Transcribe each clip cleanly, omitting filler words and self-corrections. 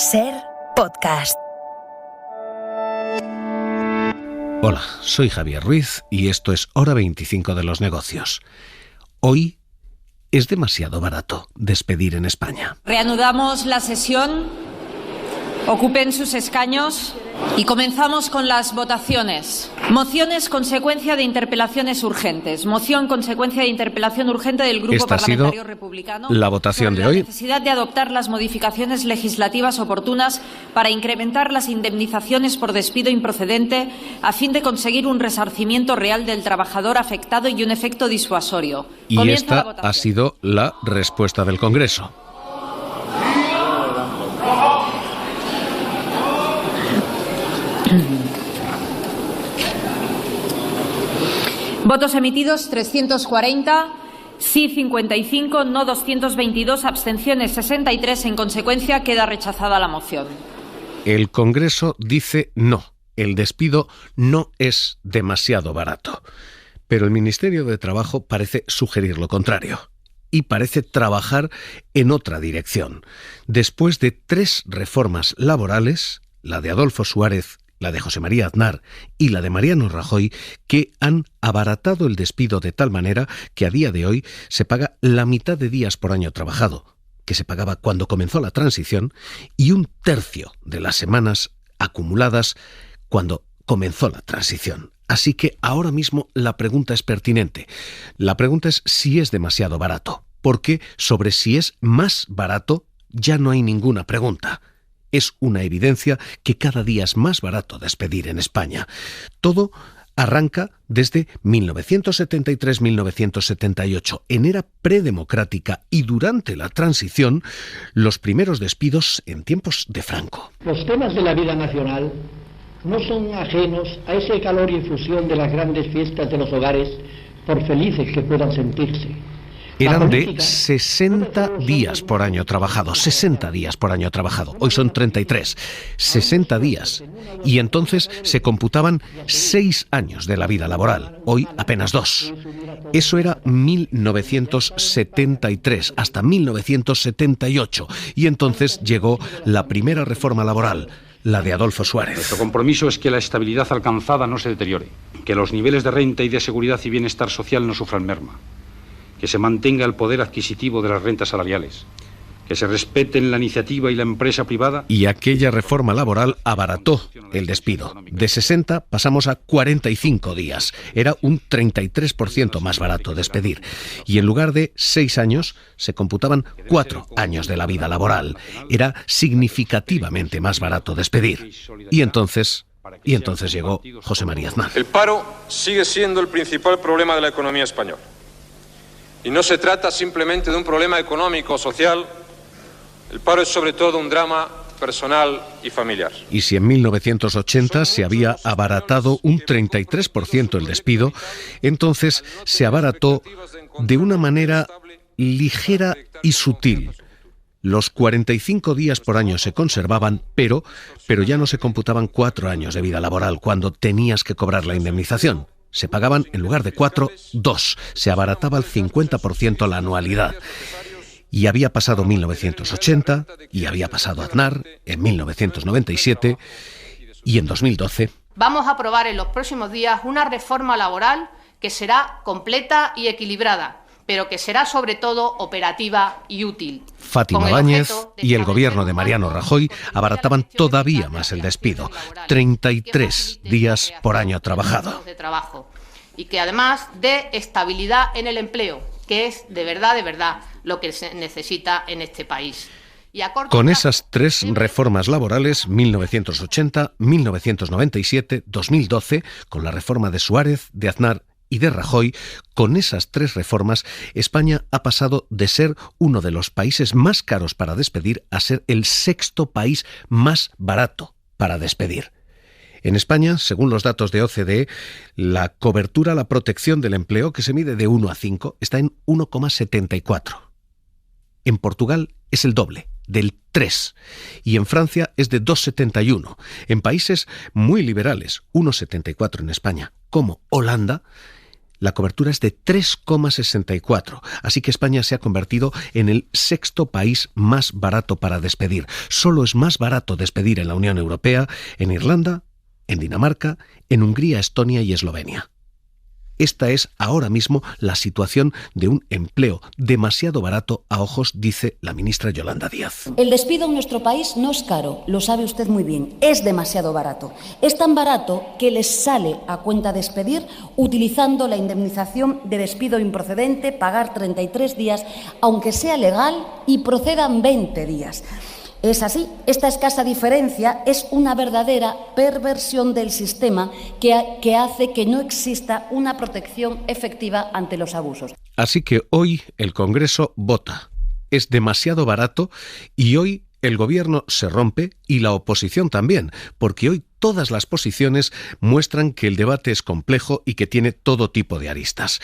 SER Podcast. Hola, soy Javier Ruiz y esto es Hora 25 de los negocios. Hoy es demasiado barato despedir en España. Reanudamos la sesión. Ocupen sus escaños y comenzamos con las votaciones. Mociones consecuencia de interpelaciones urgentes. Moción consecuencia de interpelación urgente del Grupo Parlamentario Republicano. La votación de hoy. La necesidad de adoptar las modificaciones legislativas oportunas para incrementar las indemnizaciones por despido improcedente a fin de conseguir un resarcimiento real del trabajador afectado y un efecto disuasorio. Y esta ha sido la respuesta del Congreso. Votos emitidos 340, sí 55, no 222, abstenciones 63. En consecuencia, queda rechazada la moción. El Congreso dice no, el despido no es demasiado barato. Pero el Ministerio de Trabajo parece sugerir lo contrario y parece trabajar en otra dirección. Después de 3 reformas laborales, la de Adolfo Suárez, la de José María Aznar y la de Mariano Rajoy, que han abaratado el despido de tal manera que a día de hoy se paga la mitad de días por año trabajado, que se pagaba cuando comenzó la transición, y 1/3 de las semanas acumuladas cuando comenzó la transición. Así que ahora mismo la pregunta es pertinente. La pregunta es si es demasiado barato, porque sobre si es más barato ya no hay ninguna pregunta. Es una evidencia que cada día es más barato despedir en España. Todo arranca desde 1973-1978. En era predemocrática y durante la transición, los primeros despidos en tiempos de Franco. Los temas de la vida nacional no son ajenos a ese calor y efusión de las grandes fiestas de los hogares, por felices que puedan sentirse. Eran de 60 días por año trabajado, 60 días por año trabajado. Hoy son 33, 60 días. Y entonces se computaban 6 años de la vida laboral, hoy apenas 2. Eso era 1973 hasta 1978. Y entonces llegó la primera reforma laboral, la de Adolfo Suárez. Nuestro compromiso es que la estabilidad alcanzada no se deteriore, que los niveles de renta y de seguridad y bienestar social no sufran merma, que se mantenga el poder adquisitivo de las rentas salariales, que se respeten la iniciativa y la empresa privada. Y aquella reforma laboral abarató el despido. De 60 pasamos a 45 días. Era un 33% más barato despedir. Y en lugar de 6 años, se computaban 4 años de la vida laboral. Era significativamente más barato despedir. Y entonces llegó José María Aznar. El paro sigue siendo el principal problema de la economía española. Y no se trata simplemente de un problema económico o social, el paro es sobre todo un drama personal y familiar. Y si en 1980 se había abaratado un 33% el despido, entonces se abarató de una manera ligera y sutil. Los 45 días por año se conservaban, pero ya no se computaban 4 años de vida laboral cuando tenías que cobrar la indemnización. Se pagaban, en lugar de 4, 2. Se abarataba el 50% la anualidad. Y había pasado 1980, y había pasado Aznar en 1997, y en 2012. Vamos a aprobar en los próximos días una reforma laboral que será completa y equilibrada, pero que será sobre todo operativa y útil. Fátima Báñez y el gobierno de Mariano Rajoy abarataban todavía más el despido, 33 días por año trabajado. Y que además dé estabilidad en el empleo, que es de verdad lo que se necesita en este país. Con esas 3 reformas laborales, 1980, 1997, 2012, con la reforma de Suárez, de Aznar y de Rajoy, con esas 3 reformas, España ha pasado de ser uno de los países más caros para despedir a ser el 6º país más barato para despedir. En España, según los datos de OCDE, la cobertura, la protección del empleo, que se mide de 1 a 5, está en 1,74. En Portugal es el doble, del 3, y en Francia es de 2,71. En países muy liberales, 1,74 en España, como Holanda, La cobertura es de 3,64, así que España se ha convertido en el sexto país más barato para despedir. Solo es más barato despedir en la Unión Europea, en Irlanda, en Dinamarca, en Hungría, Estonia y Eslovenia. Esta es ahora mismo la situación de un empleo demasiado barato a ojos, dice la ministra Yolanda Díaz. El despido en nuestro país no es caro, lo sabe usted muy bien, es demasiado barato. Es tan barato que les sale a cuenta despedir utilizando la indemnización de despido improcedente, pagar 33 días, aunque sea legal y procedan 20 días. Es así, esta escasa diferencia es una verdadera perversión del sistema que hace que no exista una protección efectiva ante los abusos. Así que hoy el Congreso vota. Es demasiado barato y hoy el Gobierno se rompe y la oposición también, porque hoy todas las posiciones muestran que el debate es complejo y que tiene todo tipo de aristas.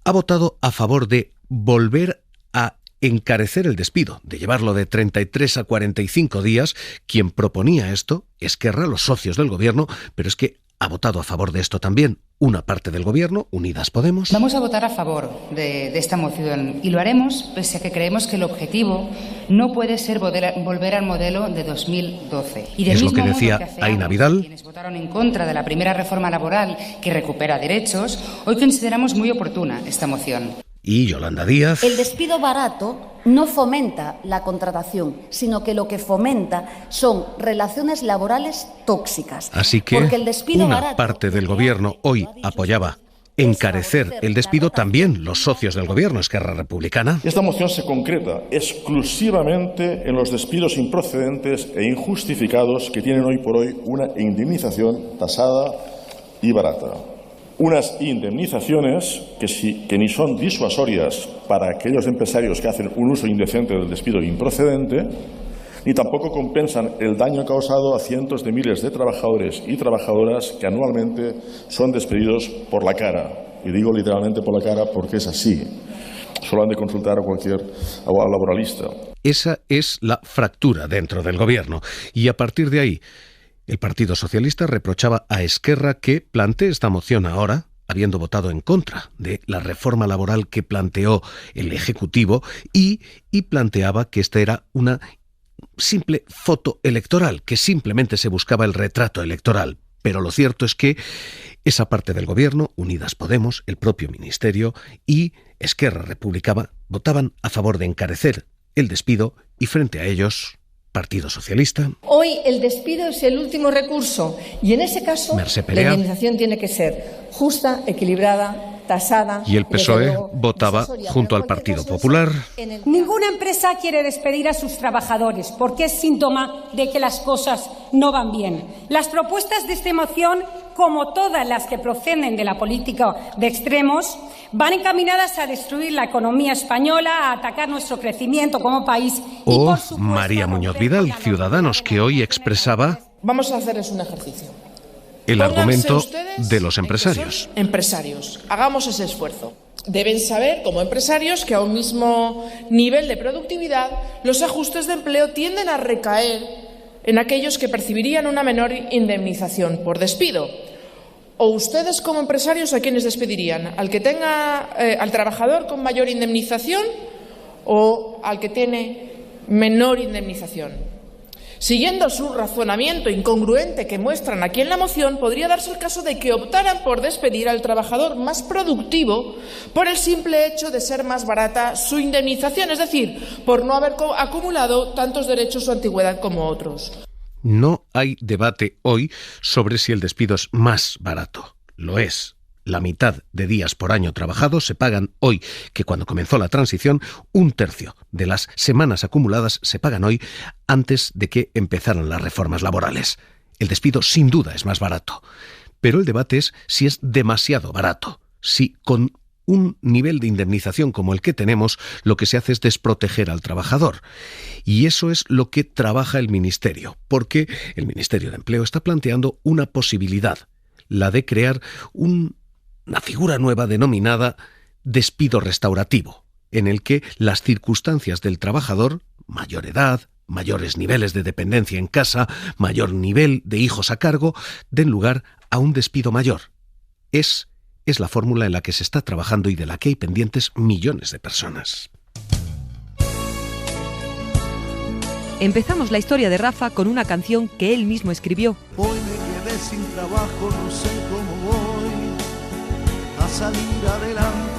Ha votado a favor de volver a encarecer el despido, de llevarlo de 33 a 45 días. Quien proponía esto, Esquerra, los socios del Gobierno, pero es que ha votado a favor de esto también una parte del Gobierno, Unidas Podemos. Vamos a votar a favor de esta moción y lo haremos pese a que creemos que el objetivo no puede ser volver al modelo de 2012. Y es lo que decía Aina Vidal. Quienes votaron en contra de la primera reforma laboral que recupera derechos, hoy consideramos muy oportuna esta moción. Y Yolanda Díaz. El despido barato no fomenta la contratación, sino que lo que fomenta son relaciones laborales tóxicas. Así que una parte del Gobierno hoy apoyaba encarecer el despido, también los socios del Gobierno, Esquerra Republicana. Esta moción se concreta exclusivamente en los despidos improcedentes e injustificados que tienen hoy por hoy una indemnización tasada y barata. Unas indemnizaciones que ni son disuasorias para aquellos empresarios que hacen un uso indecente del despido improcedente, ni tampoco compensan el daño causado a cientos de miles de trabajadores y trabajadoras que anualmente son despedidos por la cara. Y digo literalmente por la cara porque es así. Solo han de consultar a cualquier abogado laboralista. Esa es la fractura dentro del Gobierno. Y a partir de ahí, el Partido Socialista reprochaba a Esquerra que plantee esta moción ahora, habiendo votado en contra de la reforma laboral que planteó el Ejecutivo, y planteaba que esta era una simple foto electoral, que simplemente se buscaba el retrato electoral. Pero lo cierto es que esa parte del Gobierno, Unidas Podemos, el propio Ministerio y Esquerra Republicana votaban a favor de encarecer el despido y frente a ellos Partido Socialista. Hoy el despido es el último recurso y en ese caso la indemnización tiene que ser justa, equilibrada, tasada. Y el PSOE votaba junto al Partido Popular. Ninguna empresa quiere despedir a sus trabajadores porque es síntoma de que las cosas no van bien. Las propuestas de esta moción, como todas las que proceden de la política de extremos, van encaminadas a destruir la economía española, a atacar nuestro crecimiento como país. O María Muñoz Vidal, Ciudadanos, que hoy expresaba... Vamos a hacerles un ejercicio. El argumento de los empresarios. Empresarios, hagamos ese esfuerzo. Deben saber, como empresarios, que a un mismo nivel de productividad, los ajustes de empleo tienden a recaer en aquellos que percibirían una menor indemnización por despido. ¿O ustedes, como empresarios, a quiénes despedirían? ¿Al que tenga, al trabajador con mayor indemnización o al que tiene menor indemnización? Siguiendo su razonamiento incongruente que muestran aquí en la moción, podría darse el caso de que optaran por despedir al trabajador más productivo por el simple hecho de ser más barata su indemnización, es decir, por no haber acumulado tantos derechos o antigüedad como otros. No hay debate hoy sobre si el despido es más barato. Lo es. La mitad de días por año trabajados se pagan hoy, que cuando comenzó la transición, 1/3 de las semanas acumuladas se pagan hoy antes de que empezaran las reformas laborales. El despido sin duda es más barato, pero el debate es si es demasiado barato, si con un nivel de indemnización como el que tenemos, lo que se hace es desproteger al trabajador. Y eso es lo que trabaja el Ministerio, porque el Ministerio de Empleo está planteando una posibilidad, la de crear una figura nueva denominada despido restaurativo, en el que las circunstancias del trabajador, mayor edad, mayores niveles de dependencia en casa, mayor nivel de hijos a cargo, den lugar a un despido mayor. Es es la fórmula en la que se está trabajando y de la que hay pendientes millones de personas. Empezamos la historia de Rafa con una canción que él mismo escribió. Hoy me quedé sin trabajo, no sé cómo voy a salir adelante.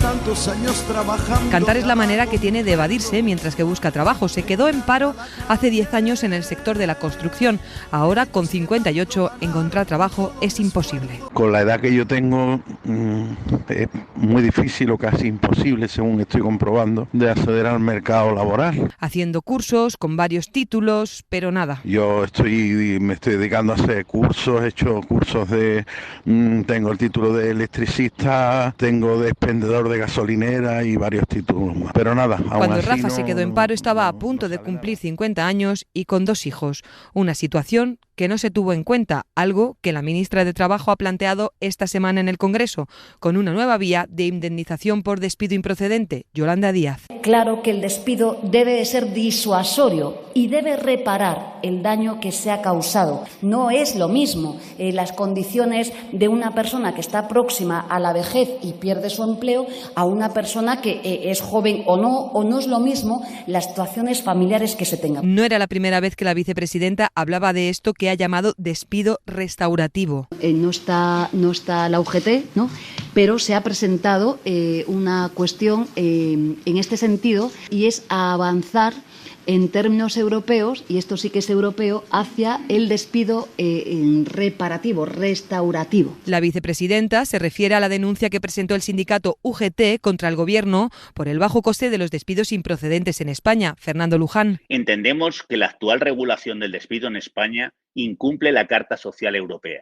Tantos años trabajando. Cantar es la manera que tiene de evadirse mientras que busca trabajo. Se quedó en paro hace 10 años en el sector de la construcción. Ahora, con 58, encontrar trabajo es imposible. Con la edad que yo tengo, es muy difícil o casi imposible, según estoy comprobando, de acceder al mercado laboral. Haciendo cursos, con varios títulos, pero nada. Yo me estoy dedicando a hacer cursos, he hecho cursos tengo el título de electricista, tengo de expendedor de gasolinera y varios títulos más. Pero nada, cuando Rafa se quedó en paro estaba a punto de cumplir 50 años y con 2 hijos. Una situación que no se tuvo en cuenta, algo que la ministra de Trabajo ha planteado esta semana en el Congreso, con una nueva vía de indemnización por despido improcedente. Yolanda Díaz. Claro que el despido debe de ser disuasorio y debe reparar el daño que se ha causado. No es lo mismo las condiciones de una persona que está próxima a la vejez y pierde su empleo a una persona que es joven o no es lo mismo las situaciones familiares que se tengan. No era la primera vez que la vicepresidenta hablaba de esto que ha llamado despido restaurativo. No está la UGT, ¿no? Pero se ha presentado una cuestión en este sentido y es avanzar en términos europeos, y esto sí que es europeo, hacia el despido reparativo, restaurativo. La vicepresidenta se refiere a la denuncia que presentó el sindicato UGT contra el Gobierno por el bajo coste de los despidos improcedentes en España. Fernando Luján. Entendemos que la actual regulación del despido en España incumple la Carta Social Europea.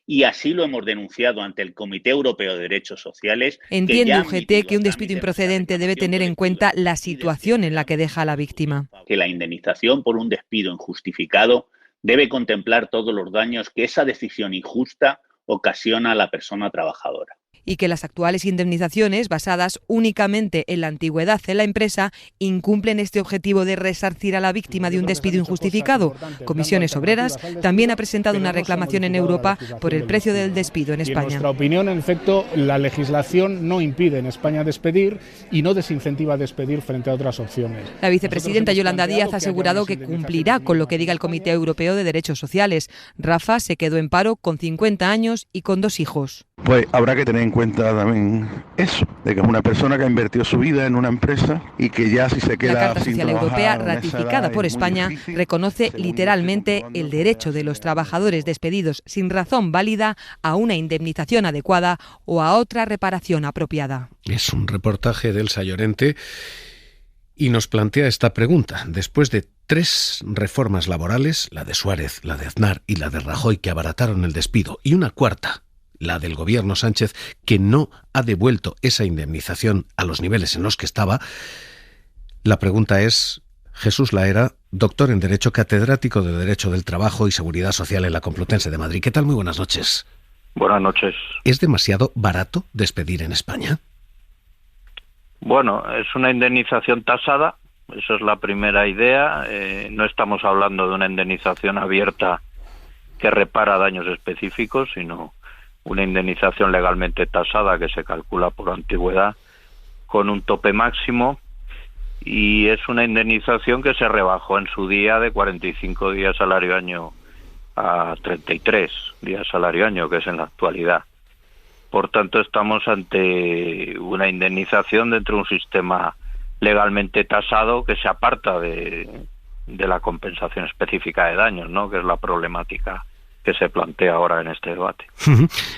Y así lo hemos denunciado ante el Comité Europeo de Derechos Sociales. Entiende UGT que un despido improcedente debe tener en cuenta la situación en la que deja a la víctima. Que la indemnización por un despido injustificado debe contemplar todos los daños que esa decisión injusta ocasiona a la persona trabajadora. Y que las actuales indemnizaciones, basadas únicamente en la antigüedad en la empresa, incumplen este objetivo de resarcir a la víctima de un despido injustificado. Comisiones Obreras también ha presentado una reclamación en Europa por el precio del despido en España. En nuestra opinión, en efecto, la legislación no impide en España despedir y no desincentiva despedir frente a otras opciones. La vicepresidenta Yolanda Díaz ha asegurado que cumplirá con lo que diga el Comité Europeo de Derechos Sociales. Rafa se quedó en paro con 50 años y con 2 hijos. Pues habrá que tener en cuenta también eso, de que es una persona que ha invertido su vida en una empresa y que ya si se queda sin trabajar... La Carta Social Europea, ratificada ratificada por España, reconoce literalmente el derecho de los trabajadores despedidos sin razón válida a una indemnización adecuada o a otra reparación apropiada. Es un reportaje de Elsa Llorente y nos plantea esta pregunta. Después de 3 reformas laborales, la de Suárez, la de Aznar y la de Rajoy, que abarataron el despido, y una cuarta, la del gobierno Sánchez, que no ha devuelto esa indemnización a los niveles en los que estaba, la pregunta es: Jesús Laera, doctor en Derecho, catedrático de Derecho del Trabajo y Seguridad Social en la Complutense de Madrid. ¿Qué tal? Muy buenas noches. Buenas noches. ¿Es demasiado barato despedir en España? Bueno, es una indemnización tasada, esa es la primera idea. No estamos hablando de una indemnización abierta que repara daños específicos, sino una indemnización legalmente tasada que se calcula por antigüedad con un tope máximo, y es una indemnización que se rebajó en su día de 45 días salario año a 33 días salario año, que es en la actualidad. Por tanto, estamos ante una indemnización dentro de un sistema legalmente tasado que se aparta de la compensación específica de daños, ¿no?, que es la problemática que se plantea ahora en este debate.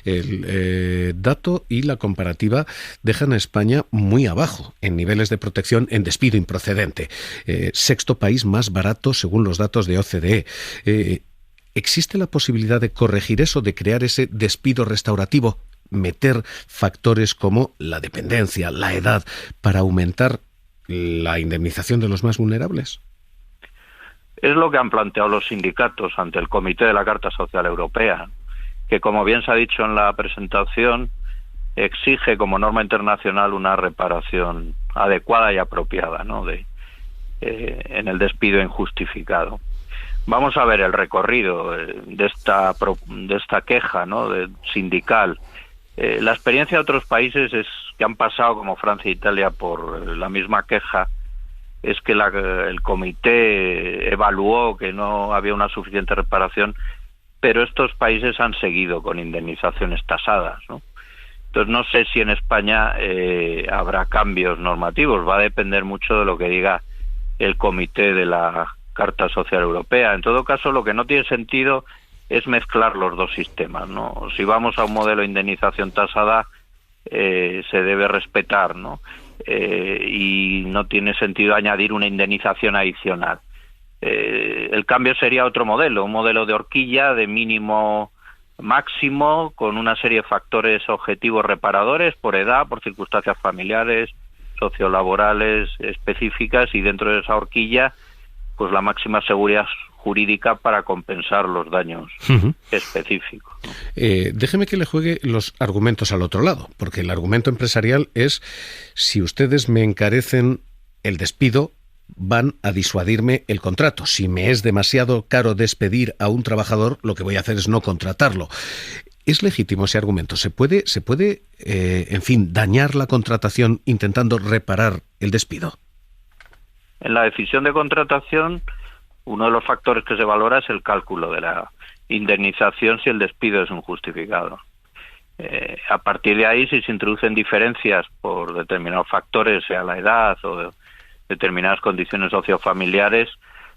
El dato y la comparativa dejan a España muy abajo en niveles de protección en despido improcedente. 6º país más barato según los datos de OCDE. ¿Existe la posibilidad de corregir eso, de crear ese despido restaurativo, meter factores como la dependencia, la edad, para aumentar la indemnización de los más vulnerables? Es lo que han planteado los sindicatos ante el Comité de la Carta Social Europea, que, como bien se ha dicho en la presentación, exige como norma internacional una reparación adecuada y apropiada, ¿no?, en el despido injustificado. Vamos a ver el recorrido de esta queja, ¿no?, sindical. La experiencia de otros países es que han pasado, como Francia e Italia, por la misma queja, es que el comité evaluó que no había una suficiente reparación, pero estos países han seguido con indemnizaciones tasadas, ¿no? Entonces no sé si en España habrá cambios normativos, va a depender mucho de lo que diga el comité de la Carta Social Europea. En todo caso, lo que no tiene sentido es mezclar los dos sistemas, ¿no? Si vamos a un modelo de indemnización tasada, se debe respetar, ¿no? Y no tiene sentido añadir una indemnización adicional. El cambio sería otro modelo, un modelo de horquilla de mínimo máximo, con una serie de factores objetivos reparadores por edad, por circunstancias familiares, sociolaborales específicas, y dentro de esa horquilla pues la máxima seguridad jurídica para compensar los daños específicos, ¿no? Déjeme que le juegue los argumentos al otro lado, porque el argumento empresarial es: si ustedes me encarecen el despido, van a disuadirme el contrato. Si me es demasiado caro despedir a un trabajador, lo que voy a hacer es no contratarlo. ¿Es legítimo ese argumento? ¿Se puede, en fin, dañar la contratación intentando reparar el despido? En la decisión de contratación, uno de los factores que se valora es el cálculo de la indemnización si el despido es injustificado. A partir de ahí, si se introducen diferencias por determinados factores, sea la edad o determinadas condiciones sociofamiliares,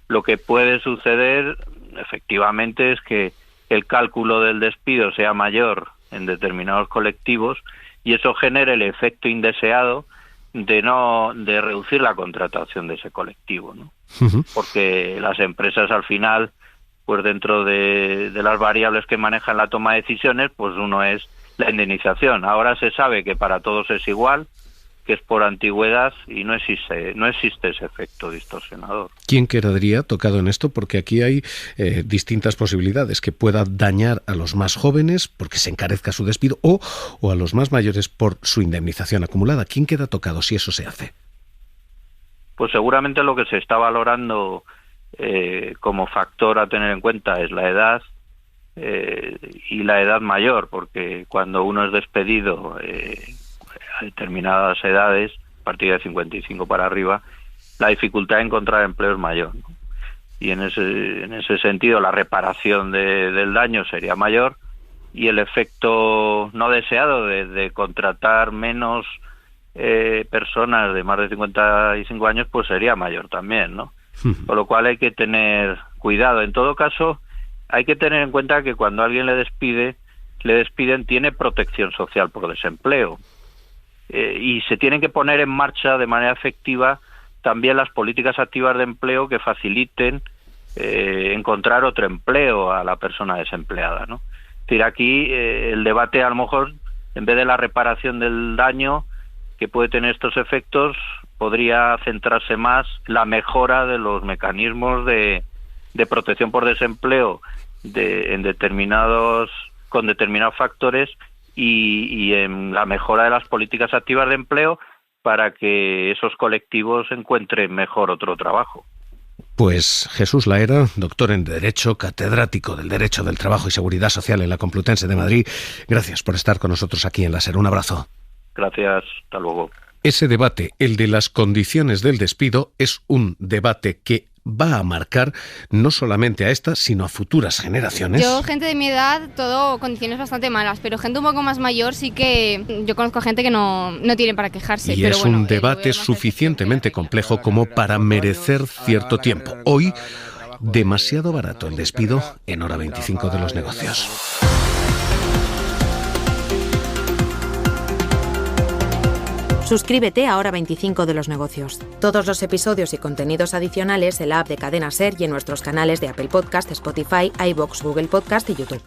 lo que puede suceder efectivamente es que el cálculo del despido sea mayor en determinados colectivos y eso genere el efecto indeseado de reducir la contratación de ese colectivo, ¿no? Porque las empresas al final, pues dentro de las variables que manejan la toma de decisiones, pues uno es la indemnización. Ahora se sabe que para todos es igual, que es por antigüedad y no existe ese efecto distorsionador. ¿Quién quedaría tocado en esto? Porque aquí hay distintas posibilidades: que pueda dañar a los más jóvenes porque se encarezca su despido, o a los más mayores por su indemnización acumulada. ¿Quién queda tocado si eso se hace? Pues seguramente lo que se está valorando como factor a tener en cuenta es la edad y la edad mayor, porque cuando uno es despedido a determinadas edades, a partir de 55 para arriba, la dificultad de encontrar empleo es mayor, ¿no? Y en ese sentido la reparación del daño sería mayor y el efecto no deseado de contratar menos personas de más de 55 años pues sería mayor también, ¿no? Con lo cual hay que tener cuidado. En todo caso, hay que tener en cuenta que cuando alguien le despiden, tiene protección social por desempleo. Y se tienen que poner en marcha de manera efectiva también las políticas activas de empleo que faciliten encontrar otro empleo a la persona desempleada, ¿no? Es decir, aquí el debate a lo mejor, en vez de la reparación del daño que puede tener estos efectos, podría centrarse más la mejora de los mecanismos de protección por desempleo con determinados factores y en la mejora de las políticas activas de empleo para que esos colectivos encuentren mejor otro trabajo. Pues Jesús Laera, doctor en Derecho, catedrático del Derecho del Trabajo y Seguridad Social en la Complutense de Madrid, gracias por estar con nosotros aquí en La SER. Un abrazo. Gracias, hasta luego. Ese debate, el de las condiciones del despido, es un debate que va a marcar no solamente a esta, sino a futuras generaciones. Yo, gente de mi edad, todo condiciones bastante malas, pero gente un poco más mayor sí que yo conozco gente que no tiene para quejarse. Y pero es un debate suficientemente complejo como para merecer cierto tiempo. Hoy, demasiado barato el despido en Hora 25 de los negocios. Suscríbete a Hora 25 de los negocios. Todos los episodios y contenidos adicionales en la app de Cadena SER y en nuestros canales de Apple Podcast, Spotify, iVoox, Google Podcast y YouTube.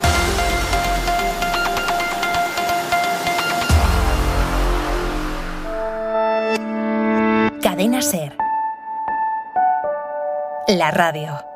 Cadena SER. La radio.